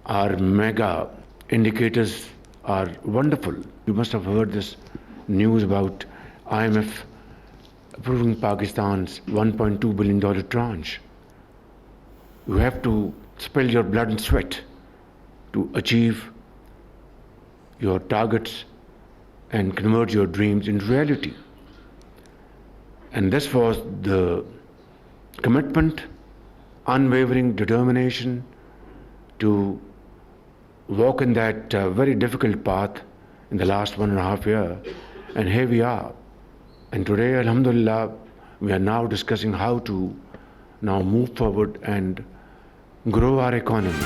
Our mega indicators are wonderful. You must have heard this news about IMF approving Pakistan's $1.2 billion tranche. You have to spill your blood and sweat to achieve your targets and convert your dreams into reality. And this was the commitment, unwavering determination to walk in that very difficult path in the last 1.5 years. And here we are. And today, alhamdulillah, we are now discussing how to now move forward and grow our economy.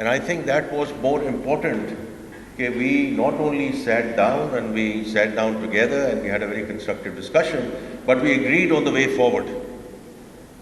and I think that was more important that we not only sat down and we sat down together and we had a very constructive discussion, but we agreed on the way forward.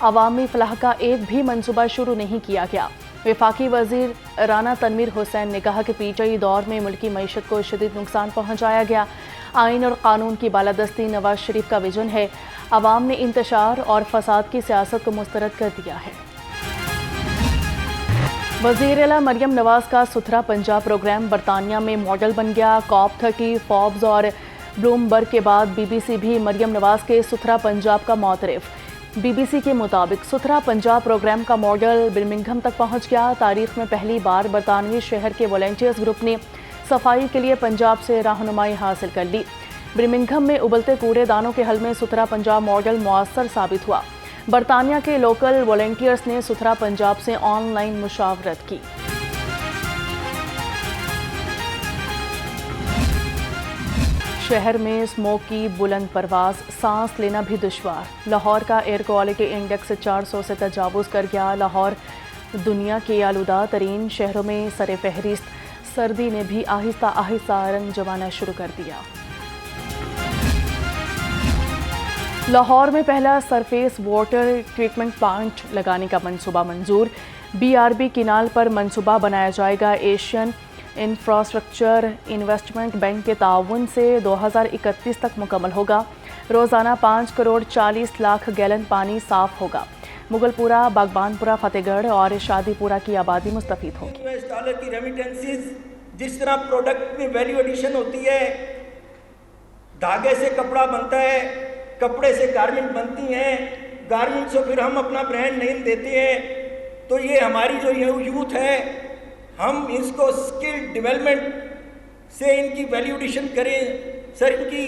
عوامی فلاح کا ایک بھی منصوبہ شروع نہیں کیا گیا۔ وفاقی وزیر رانا تنویر حسین نے کہا کہ پی ٹی آئی دور میں ملکی معیشت کو شدید نقصان پہنچایا گیا۔ آئین اور قانون کی بالادستی نواز شریف کا ویژن ہے۔ عوام نے انتشار اور فساد کی سیاست کو مسترد کر دیا ہے۔ وزیر اعلیٰ مریم نواز کا ستھرا پنجاب پروگرام برطانیہ میں ماڈل بن گیا۔ کاپ 30، فوربس اور بلومبرگ کے بعد بی بی سی بھی مریم نواز کے ستھرا پنجاب کا معترف۔ بی بی سی کے مطابق ستھرا پنجاب پروگرام کا ماڈل برمنگھم تک پہنچ گیا۔ تاریخ میں پہلی بار برطانوی شہر کے والنٹیئرز گروپ نے صفائی کے لیے پنجاب سے رہنمائی حاصل کر لی۔ برمنگھم میں ابلتے کوڑے دانوں کے حل میں ستھرا پنجاب ماڈل مؤثر ثابت ہوا۔ برطانیہ کے لوکل والنٹیئرز نے ستھرا پنجاب سے آن لائن مشاورت کی۔ شہر میں اسموگ کی بلند پرواز، سانس لینا بھی دشوار۔ لاہور کا ایئر کوالٹی انڈیکس 400 سے تجاوز کر گیا۔ لاہور دنیا کے آلودہ ترین شہروں میں سر فہرست۔ سردی نے بھی آہستہ آہستہ رنگ جمانا شروع کر دیا۔ لاہور میں پہلا سرفیس واٹر ٹریٹمنٹ پلانٹ لگانے کا منصوبہ منظور۔ بی آر بی کینال پر منصوبہ بنایا جائے گا۔ ایشین انفراسٹرکچر انویسٹمنٹ بینک کے تعاون سے 2031 تک مکمل ہوگا۔ روزانہ 5 کروڑ 40 لاکھ گیلن پانی صاف ہوگا۔ مغل پورہ، باغبان پورہ، فتح گڑھ اور شادی پورہ کی آبادی مستفید ہوگی۔ $US کی ریمیٹنسز جس طرح پروڈکٹ میں ویلیو ایڈیشن ہوتی ہے، دھاگے سے کپڑا بنتا ہے، کپڑے سے گارمنٹ بنتی ہیں، گارمنٹ سے پھر ہم اپنا برانڈ نیم دیتے ہیں، تو یہ ہماری جو یوتھ ہے، ہم اس کو اسکل ڈیولپمنٹ سے ان کی ویلیو ایڈیشن کریں، سر ان کی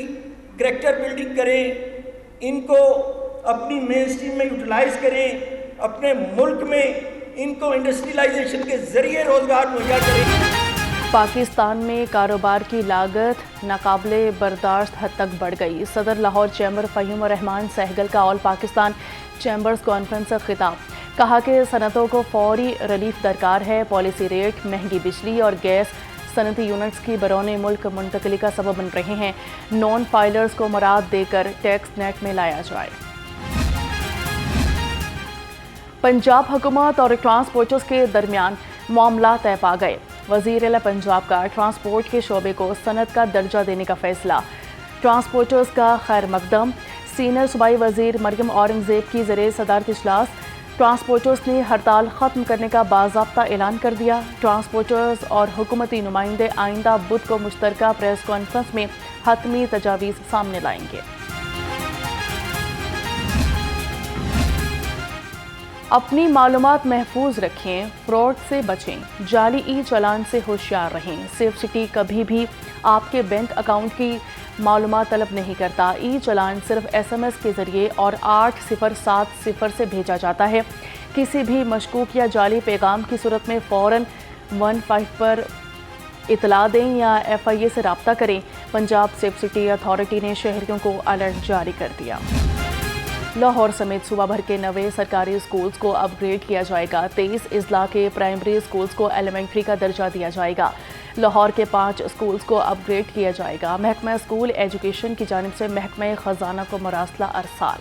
کریکٹر بلڈنگ کریں، ان کو اپنی مین اسٹریم میں یوٹیلائز کریں، اپنے ملک میں ان کو انڈسٹریلائزیشن کے ذریعے روزگار مہیا کریں۔ پاکستان میں کاروبار کی لاگت ناقابل برداشت حد تک بڑھ گئی۔ صدر لاہور چیمبر فہیم الرحمان سہگل کا آل پاکستان چیمبرز کانفرنس سے خطاب۔ کہا کہ صنعتوں کو فوری ریلیف درکار ہے۔ پالیسی ریٹ، مہنگی بجلی اور گیس صنعتی یونٹس کی بیرون ملک منتقلی کا سبب بن رہے ہیں۔ نان فائلرز کو مراد دے کر ٹیکس نیٹ میں لایا جائے۔ پنجاب حکومت اور ٹرانسپورٹرز کے درمیان معاملہ طے پا گئے۔ وزیر اعلیٰ پنجاب کا ٹرانسپورٹ کے شعبے کو صنعت کا درجہ دینے کا فیصلہ۔ ٹرانسپورٹرز کا خیر مقدم۔ سینئر صوبائی وزیر مریم اورنگزیب کی زیر صدارت اجلاس۔ ٹرانسپورٹرز نے ہڑتال ختم کرنے کا باضابطہ اعلان کر دیا۔ ٹرانسپورٹرز اور حکومتی نمائندے آئندہ بدھ کو مشترکہ پریس کانفرنس میں حتمی تجاویز سامنے لائیں گے۔ اپنی معلومات محفوظ رکھیں، فراڈ سے بچیں، جعلی ای چالان سے ہوشیار رہیں۔ سیف سٹی کبھی بھی آپ کے بینک اکاؤنٹ کی معلومات طلب نہیں کرتا۔ ای چالان صرف ایس ایم ایس کے ذریعے اور 8070 سے بھیجا جاتا ہے۔ کسی بھی مشکوک یا جعلی پیغام کی صورت میں فوراً 15 پر اطلاع دیں یا ایف آئی اے سے رابطہ کریں۔ پنجاب سیف سٹی اتھارٹی نے شہریوں کو الرٹ جاری کر دیا۔ لاہور سمیت صوبہ بھر کے 90 سرکاری اسکولز کو اپ گریڈ کیا جائے گا۔ 23 اضلاع کے پرائمری اسکولز کو ایلیمنٹری کا درجہ دیا جائے گا۔ لاہور کے 5 اسکولز کو اپ گریڈ کیا جائے گا۔ محکمہ اسکول ایجوکیشن کی جانب سے محکمہ خزانہ کو مراسلہ ارسال۔